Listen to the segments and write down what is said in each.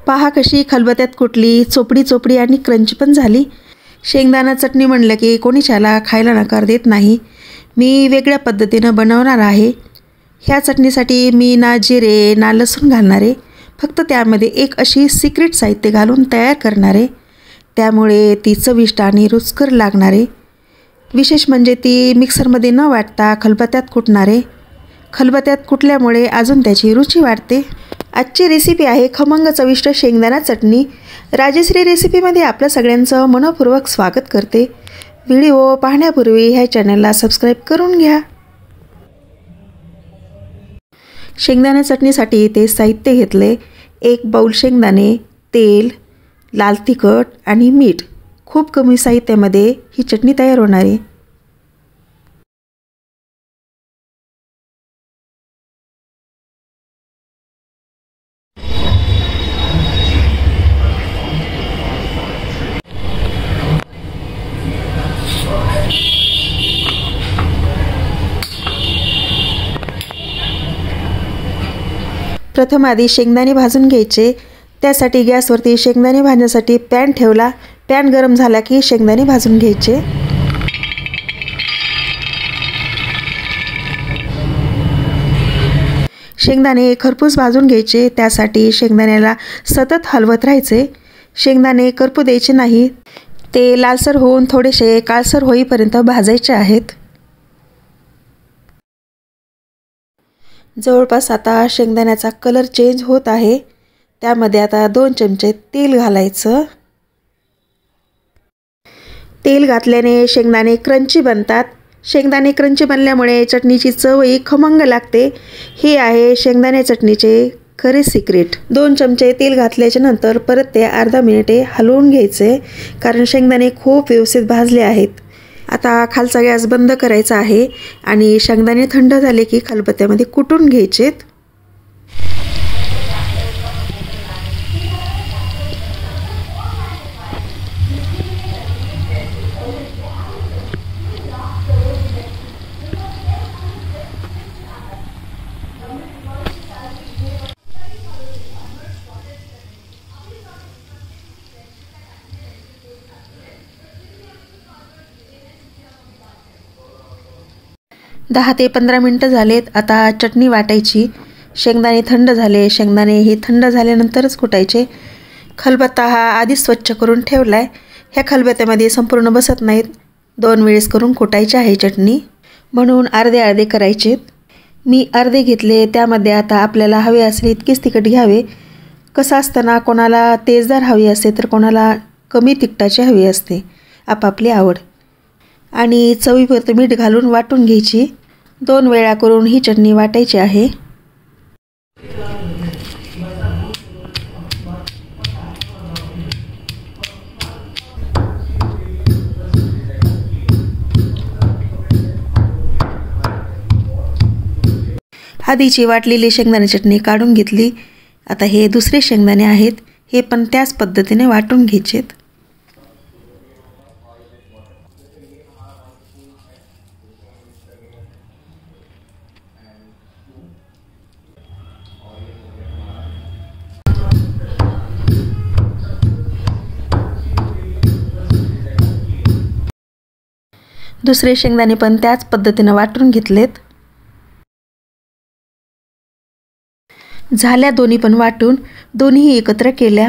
पहा कशी खलबत्त्यात कुटली, चोपडी चोपडी आणि क्रंच पण झाली। शेंगदाणा चटणी म्हणलं की कोणीच याला खायला नकार देत नाही। मी वेगळ्या पद्धतीनं बनवणार आहे। ह्या चटणीसाठी मी ना जिरे ना लसूण घालणार आहे, फक्त त्यामध्ये एक अशी सिक्रेट साहित्य घालून तयार करणार आहे। त्यामुळे ती चविष्ट आणि रुचकर लागणार आहे। विशेष म्हणजे ती मिक्सरमध्ये न वाटता खलबत्त्यात कुटणार आहे। खलबत्त्यात कुटल्यामुळे अजून त्याची रुची वाढते। आजची रेसिपी आहे खमंग चविष्ट शेंगदाणा चटणी। राजश्री रेसिपीमध्ये आपल्या सगळ्यांचं मनपूर्वक स्वागत करते। व्हिडिओ पाहण्यापूर्वी ह्या चॅनलला सबस्क्राईब करून घ्या। शेंगदाणा चटणीसाठी इथे साहित्य घेतले। 1 बाउल शेंगदाणे, तेल, लाल तिखट आणि मीठ। खूप कमी साहित्यामध्ये ही चटणी तयार होणार आहे। प्रथम आधी शेंगदाणे भाजून घ्यायचे। त्यासाठी गॅसवरती शेंगदाणे भाजण्यासाठी पॅन ठेवला। पॅन गरम झाला की शेंगदाणे भाजून घ्यायचे। शेंगदाणे खरपूस भाजून घ्यायचे। त्यासाठी शेंगदाण्याला सतत हलवत राहायचे। शेंगदाणे करपू द्यायचे नाही, ते लालसर होऊन थोडेसे काळसर होईपर्यंत भाजायचे आहेत। जवळपास आता शेंगदाण्याचा कलर चेंज होत आहे। त्यामध्ये आता 2 चमचे तेल घालायचं। तेल घातल्याने शेंगदाणे क्रंची बनतात। शेंगदाणे क्रंची बनल्यामुळे चटणीची चवही खमंग लागते। हे आहे शेंगदाणे चटणीचे खरे सिक्रेट। 2 चमचे तेल घातल्याच्या नंतर परत ते अर्धा मिनिटे हलवून घ्यायचे, कारण शेंगदाणे खूप व्यवस्थित भाजले आहेत। आता खालचा गॅस बंद करायचा आहे आणि शेंगदाणे थंड झाले की खलबत्त्यामध्ये कुटून घ्यायचेत। दहा ते 15 मिनिटं झालेत। आता चटणी वाटायची। शेंगदाणे थंड झाले। शेंगदाणे हे थंड झाल्यानंतरच कुटायचे। खलबत्ता हा आधीच स्वच्छ करून ठेवलाय। ह्या खलबत्त्यामध्ये संपूर्ण बसत नाहीत, 2 वेळेस करून कुटायची आहे चटणी, म्हणून अर्धे अर्धे करायचे। मी अर्धे घेतले। त्यामध्ये आता आपल्याला हवे असले इतकेच तिखट घ्यावे। कसं असताना कोणाला तेजदार हवी असते तर कोणाला कमी तिखटाची हवी असते, आपापली आवड। आणि चवीपुरतं मीठ घालून वाटून घ्यायची। 2 वेळा करून ही चटणी वाटायची आहे। आधीची वाटलेली शेंगदाणे चटणी काढून घेतली। आता हे दुसरे शेंगदाणे आहेत, हे पण त्याच पद्धतीने वाटून घ्यायचेत। दुसरे शेंगदाणे पण त्याच पद्धतीने वाटून घेतलेत। झाल्या दोन्ही पण वाटून, दोन्ही एकत्र केल्या।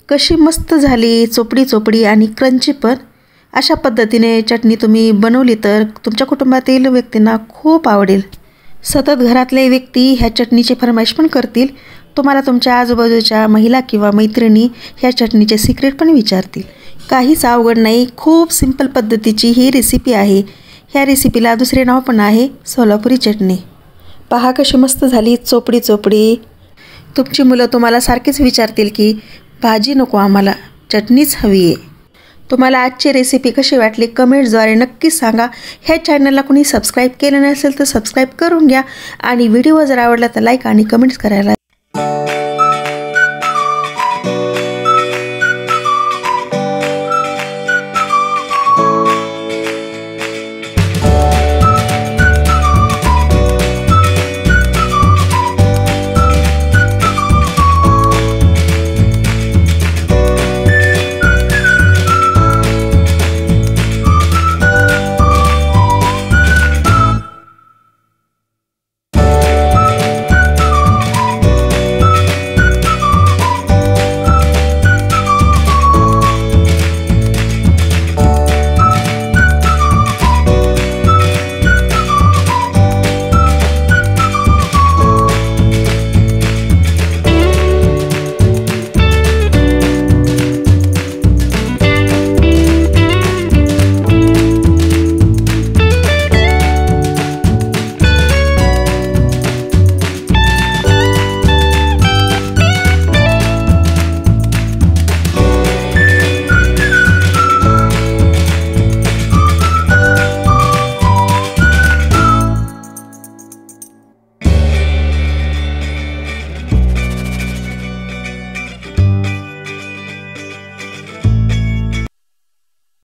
कशी मस्त झाली, चोपडी चोपडी आणि क्रंची पण। अशा पद्धतीने चटणी तुम्ही बनवली तर तुमच्या कुटुंबातील व्यक्तींना खूप आवडेल। सतत घरातले व्यक्ती ह्या चटणीची फरमाईश पण करतील। तुम्हाला तुमच्या आजूबाजूच्या महिला किंवा मैत्रिणी ह्या चटणीचे सिक्रेट पण विचारतील। काहीच अवघड नाही, खूप सिंपल पद्धतीची ही रेसिपी आहे। ह्या रेसिपीला दुसरे नाव पण आहे सोलापुरी चटणी। पहा कशी मस्त झाली, चोपडी चोपडी। तुमची मुलं तुम्हाला सारखेच विचारतील की भाजी नको आम्हाला, चटणीच हवी आहे। तुम्हाला आजची रेसिपी कशी वाटली कमेंट्सद्वारे नक्कीच सांगा। ह्या चॅनलला कोणी सबस्क्राईब केलं नसेल तर सबस्क्राईब करून घ्या आणि व्हिडिओ जर आवडला तर लाईक आणि कमेंट्स करायला